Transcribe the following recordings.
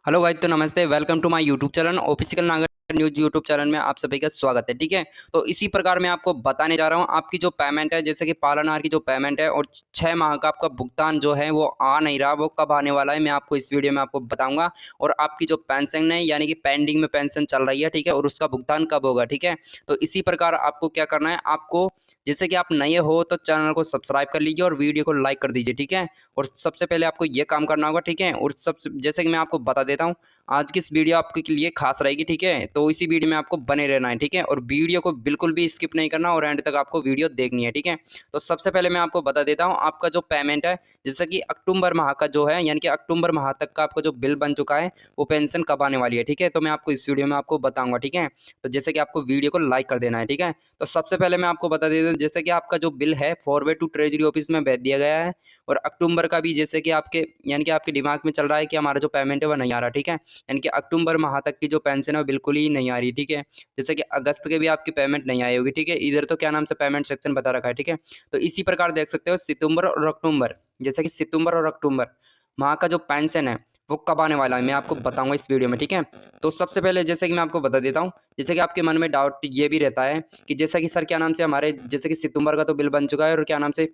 Hello guys, तो नमस्ते। Welcome to my YouTube channel official Nagar news YouTube channel में आप सभी का स्वागत है। ठीक है, तो इसी प्रकार मैं आपको बताने जा रहा हूं आपकी जो पेमेंट है, जैसे कि पालनहार की जो पेमेंट है और 6 माह का आपका भुगतान जो है वो आ नहीं रहा, वो कब आने वाला है मैं आपको इस वीडियो में आपको बताऊंगा। और आपकी जो पेंशन है यानी कि पेंडिंग में पेंशन चल रही है, ठीक है, और उसका भुगतान कब होगा। ठीक है, तो इसी प्रकार आपको क्या करना है, आपको जैसे कि आप नए हो तो चैनल को सब्सक्राइब कर लीजिए और वीडियो को लाइक कर दीजिए। ठीक है, और सबसे पहले आपको ये काम करना होगा। ठीक है, और सबसे जैसे कि मैं आपको बता देता हूँ, आज की इस वीडियो आपके लिए खास रहेगी। ठीक है, तो इसी वीडियो में आपको बने रहना है। ठीक है, और वीडियो को बिल्कुल भी स्किप नहीं करना और एंड तक आपको वीडियो देखनी है। ठीक है, तो सबसे पहले मैं आपको बता देता हूँ आपका जो पेमेंट है, जैसे कि अक्टूबर माह का जो है, यानी कि अक्टूबर माह तक का आपका जो बिल बन चुका है वो पेंशन कब आने वाली है। ठीक है, तो मैं आपको इस वीडियो में आपको बताऊंगा। ठीक है, तो जैसे कि आपको वीडियो को लाइक कर देना है। ठीक है, तो सबसे पहले मैं आपको बता देता हूँ, जैसे कि आपका जो बिल है फॉरवर्ड टू ट्रेजरी ऑफिस में भेज दिया गया है। और अक्टूबर का भी जैसे कि आपके यानी कि आपके दिमाग में चल रहा है कि हमारा जो पेमेंट है वो नहीं आ रहा। ठीक है, यानी कि अक्टूबर माह तक की जो पेंशन है वो बिल्कुल ही नहीं आ रही। ठीक है, जैसे कि अगस्त के भी आपकी पेमेंट नहीं आई होगी। ठीक है, इधर तो क्या नाम से पेमेंट सेक्शन बता रखा है। ठीक है, तो इसी प्रकार देख सकते हो सितंबर और अक्टूबर, जैसे कि सितंबर और अक्टूबर माह का जो पेंशन है वो कब आने वाला है मैं आपको बताऊंगा इस वीडियो में। ठीक है, तो सबसे पहले जैसे कि मैं आपको बता देता हूँ, जैसे कि आपके मन में डाउट ये भी रहता है कि जैसा कि सर क्या नाम से हमारे जैसे कि सितंबर का तो बिल बन चुका है और क्या नाम से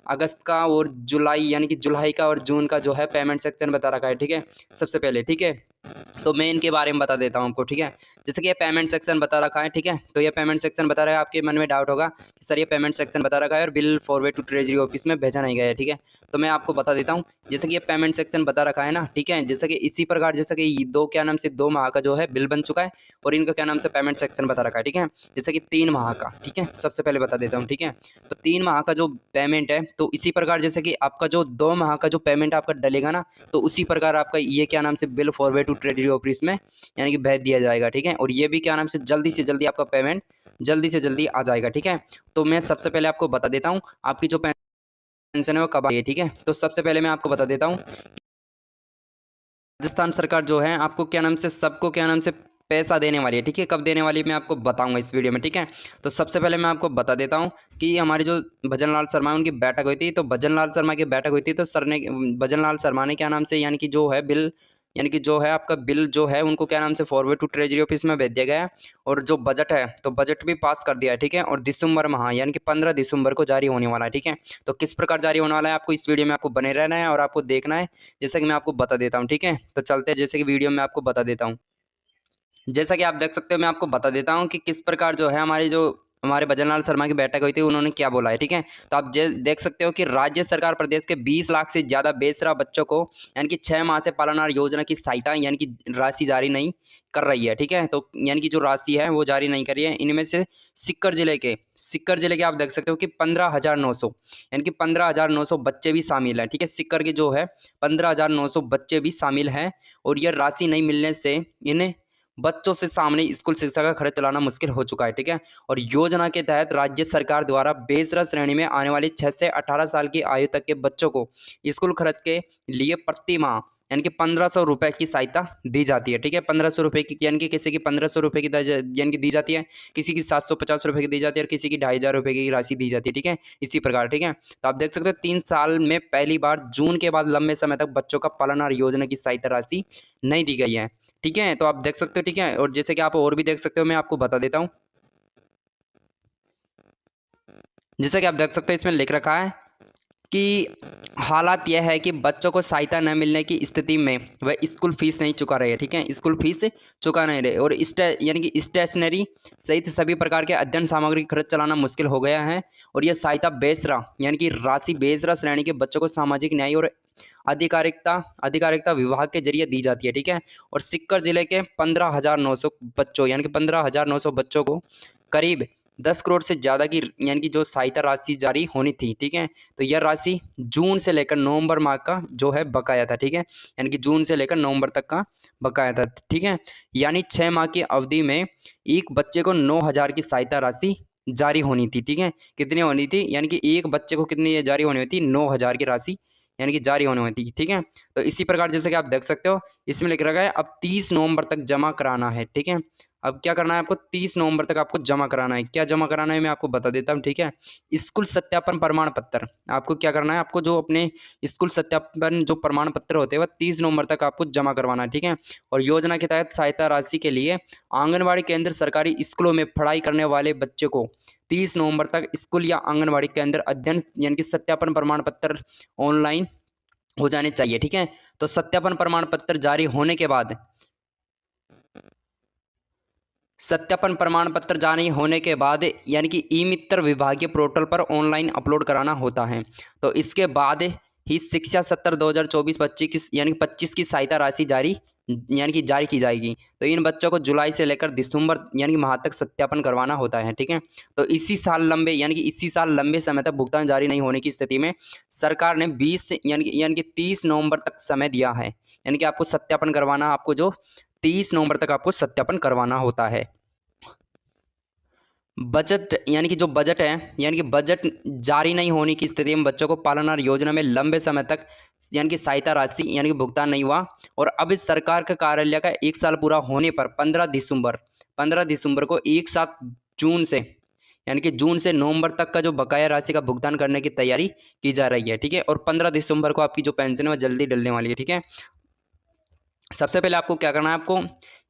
अगस्त का और जुलाई यानी कि जुलाई का और जून का जो है पेमेंट सेक्शन बता रखा है। ठीक है, सबसे पहले ठीक है, तो मैं इनके बारे में बता देता हूँ आपको। ठीक है, जैसे कि ये पेमेंट सेक्शन बता रखा है। ठीक है, तो ये पेमेंट सेक्शन बता रहा है, आपके मन में डाउट होगा कि सर ये पेमेंट सेक्शन बता रखा है और bill forward to treasury office में भेजा नहीं गया है। ठीक है, तो मैं आपको बता देता हूँ, जैसे कि ये पेमेंट सेक्शन बता रखा है ना। ठीक है, जैसे कि इसी प्रकार जैसे कि दो क्या नाम से 2 माह का जो है बिल बन चुका है और इनका क्या नाम से पेमेंट सेक्शन बता रखा है। ठीक है, जैसे कि 3 माह का। ठीक है, सबसे पहले बता देता हूँ। ठीक है, तो 3 माह का जो पेमेंट है, तो इसी प्रकार जैसे कि आपका जो 2 माह का जो पेमेंट आपका डलेगा ना, तो उसी प्रकार आपका ये क्या नाम से bill forward to treasury office में यानी कि भेज दिया जाएगा। ठीक है, और ये भी क्या नाम से जल्दी आपका पेमेंट जल्दी से जल्दी आ जाएगा। ठीक है, तो मैं सबसे पहले आपको बता देता हूँ आपकी जो पेंशन है वो कब आई है। ठीक है, तो सबसे पहले मैं आपको बता देता हूँ, राजस्थान सरकार जो है आपको क्या नाम से सबको क्या नाम से पैसा देने वाली है। ठीक है, कब देने वाली है मैं आपको बताऊंगा इस वीडियो में। ठीक है, तो सबसे पहले मैं आपको बता देता हूं कि हमारी जो भजन लाल शर्मा उनकी बैठक हुई थी, तो भजन लाल शर्मा की बैठक हुई थी, तो सर ने भजन लाल शर्मा ने क्या नाम से यानी कि जो है बिल यानी कि जो है आपका बिल जो है उनको क्या नाम से फॉरवर्ड टू ट्रेजरी ऑफिस में भेज दिया गया है। और जो बजट है तो बजट भी पास कर दिया है। ठीक है, और दिसंबर माह यानी कि 15 दिसंबर को जारी होने वाला है। ठीक है, तो किस प्रकार जारी होने वाला है आपको इस वीडियो में आपको बने रहना है और आपको देखना है, जैसा कि मैं आपको बता देता हूँ। ठीक है, तो चलते हैं जैसे कि वीडियो में आपको बता देता हूँ। जैसा कि आप देख सकते हो मैं आपको बता देता हूँ कि किस प्रकार जो है हमारी जो हमारे भजनलाल शर्मा की बैठक हुई थी उन्होंने क्या बोला है। ठीक है, तो आप देख सकते हो कि राज्य सरकार प्रदेश के 20 लाख से ज़्यादा बेसहारा बच्चों को यानी कि 6 माह से पालनहार योजना की सहायता यानी कि राशि जारी नहीं कर रही है। ठीक है, तो यानी कि जो राशि है वो जारी नहीं कर रही है। इनमें से सिक्कर जिले के आप देख सकते हो कि 15,900 यानी कि 15,900 बच्चे भी शामिल हैं। ठीक है, सिक्कर के जो है 15,900 बच्चे भी शामिल हैं। और यह राशि नहीं मिलने से इन्हें बच्चों से सामने स्कूल शिक्षा का खर्च चलाना मुश्किल हो चुका है। ठीक है, और योजना के तहत राज्य सरकार द्वारा बेसरा श्रेणी में आने वाले 6 से 18 साल की आयु तक के बच्चों को स्कूल खर्च के लिए प्रति माह यानी कि 1,500 रुपए की सहायता दी जाती है। ठीक है, 1,500 रुपए की यानी कि किसी की 1,500 रुपए की यानी कि दी जाती है, किसी की 750 रुपए की दी जाती है और किसी की 2,500 रुपए की राशि दी जाती है। ठीक है, इसी प्रकार। ठीक है, तो आप देख सकते हो 3 साल में पहली बार जून के बाद लंबे समय तक बच्चों का पालनहार योजना की सहायता राशि नहीं दी गई है। ठीक है, तो आप देख सकते हो। ठीक है, और जैसे कि आप और भी देख सकते हो मैं आपको बता देता हूँ, जैसे कि आप देख सकते हो इसमें लिख रखा है कि हालात यह है कि बच्चों को सहायता न मिलने की स्थिति में वह स्कूल फीस नहीं चुका रहे। ठीक है, स्कूल फीस चुका नहीं रहे और यानी कि स्टेशनरी सहित सभी प्रकार के अध्ययन सामग्री खर्च चलाना मुश्किल हो गया है। और यह सहायता बेसरा यानी कि राशि बेसरा श्रेणी के बच्चों को सामाजिक न्याय और अधिकारिकता अधिकारिकता विभाग के जरिए दी जाती है। ठीक है, और सिक्कर जिले के 15,900 बच्चों यानी कि 15,900 बच्चों को करीब 10 करोड़ से ज़्यादा की यानी कि जो सहायता राशि जारी होनी थी। ठीक है, तो यह राशि जून से लेकर नवंबर माह का जो है बकाया था। ठीक है, यानी कि जून से लेकर नवंबर तक का बकाया था। ठीक है, यानी 6 माह की अवधि में एक बच्चे को 9,000 की सहायता राशि जारी होनी थी। ठीक है, कितनी होनी थी यानी कि एक बच्चे को कितनी जारी होनी होती 9,000 की राशि यानी कि जारी होनी होती। ठीक है, तो इसी प्रकार जैसे कि आप देख सकते हो इसमें लिख रखा है अब 30 नवंबर तक जमा कराना है। ठीक है, अब क्या करना है आपको, 30 नवंबर तक आपको जमा कराना है। क्या जमा कराना है मैं आपको बता देता हूँ, ठीक है। स्कूल सत्यापन प्रमाण पत्र, आपको क्या करना है, आपको जो अपने स्कूल सत्यापन जो प्रमाण पत्र होते हैं वह 30 नवंबर तक आपको जमा करवाना है, ठीक है। और योजना के तहत सहायता राशि के लिए आंगनबाड़ी केंद्र सरकारी स्कूलों में पढ़ाई करने वाले बच्चे को 30 नवंबर तक स्कूल या आंगनबाड़ी के अंदर अध्ययन यानी कि सत्यापन प्रमाण पत्र ऑनलाइन हो जाने चाहिए, ठीक है। तो सत्यापन प्रमाण पत्र जारी होने के बाद, सत्यापन प्रमाण पत्र जारी होने के बाद यानी कि ई मित्र विभागीय पोर्टल पर ऑनलाइन अपलोड कराना होता है। तो इसके बाद ही शिक्षा सत्र 2024-25 यानी 25 की सहायता राशि जारी की जाएगी। तो इन बच्चों को जुलाई से लेकर दिसंबर यानी कि माह तक सत्यापन करवाना होता है, ठीक है। तो इसी साल लंबे समय तक भुगतान जारी नहीं होने की स्थिति में सरकार ने 20 यानी कि 30 नवंबर तक समय दिया है। यानी कि आपको सत्यापन करवाना, आपको जो 30 नवंबर तक आपको सत्यापन करवाना होता है। बजट यानी कि जो बजट है, यानी कि बजट जारी नहीं होने की स्थिति में बच्चों को पालन आहार योजना में लंबे समय तक यानी कि सहायता राशि यानी कि भुगतान नहीं हुआ। और अब इस सरकार का कार्यालय का 1 साल पूरा होने पर 15 दिसंबर को एक साथ जून से यानी कि जून से नवंबर तक का जो बकाया राशि का भुगतान करने की तैयारी की जा रही है, ठीक है। और 15 दिसंबर को आपकी जो पेंशन है वह जल्दी डलने वाली है, ठीक है। सबसे पहले आपको क्या करना है, आपको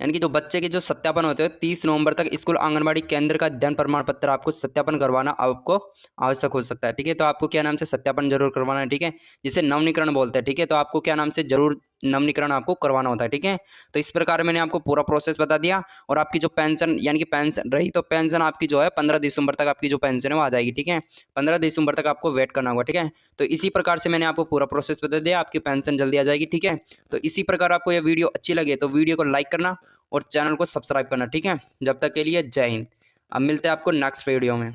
यानी कि जो बच्चे के जो सत्यापन होते हैं 30 नवंबर तक स्कूल आंगनबाड़ी केंद्र का अध्ययन प्रमाण पत्र आपको सत्यापन करवाना आपको आवश्यक हो सकता है, ठीक है। तो आपको क्या नाम से सत्यापन जरूर करवाना है, ठीक है, जिसे नवनीकरण बोलते हैं, ठीक है। तो आपको क्या नाम से जरूर नवनीकरण आपको करवाना होता है, ठीक है। तो इस प्रकार मैंने आपको पूरा प्रोसेस बता दिया। और आपकी जो पेंशन यानी कि पेंशन रही, तो पेंशन आपकी जो है 15 दिसंबर तक आपकी जो पेंशन है वो आ जाएगी, ठीक है। 15 दिसंबर तक आपको वेट करना होगा, ठीक है। तो इसी प्रकार से मैंने आपको पूरा प्रोसेस बता दिया, आपकी पेंशन जल्दी आ जाएगी, ठीक है। तो इसी प्रकार आपको यह वीडियो अच्छी लगे तो वीडियो को लाइक करना और चैनल को सब्सक्राइब करना, ठीक है। जब तक के लिए जय हिंद। अब मिलते हैं आपको नेक्स्ट वीडियो में।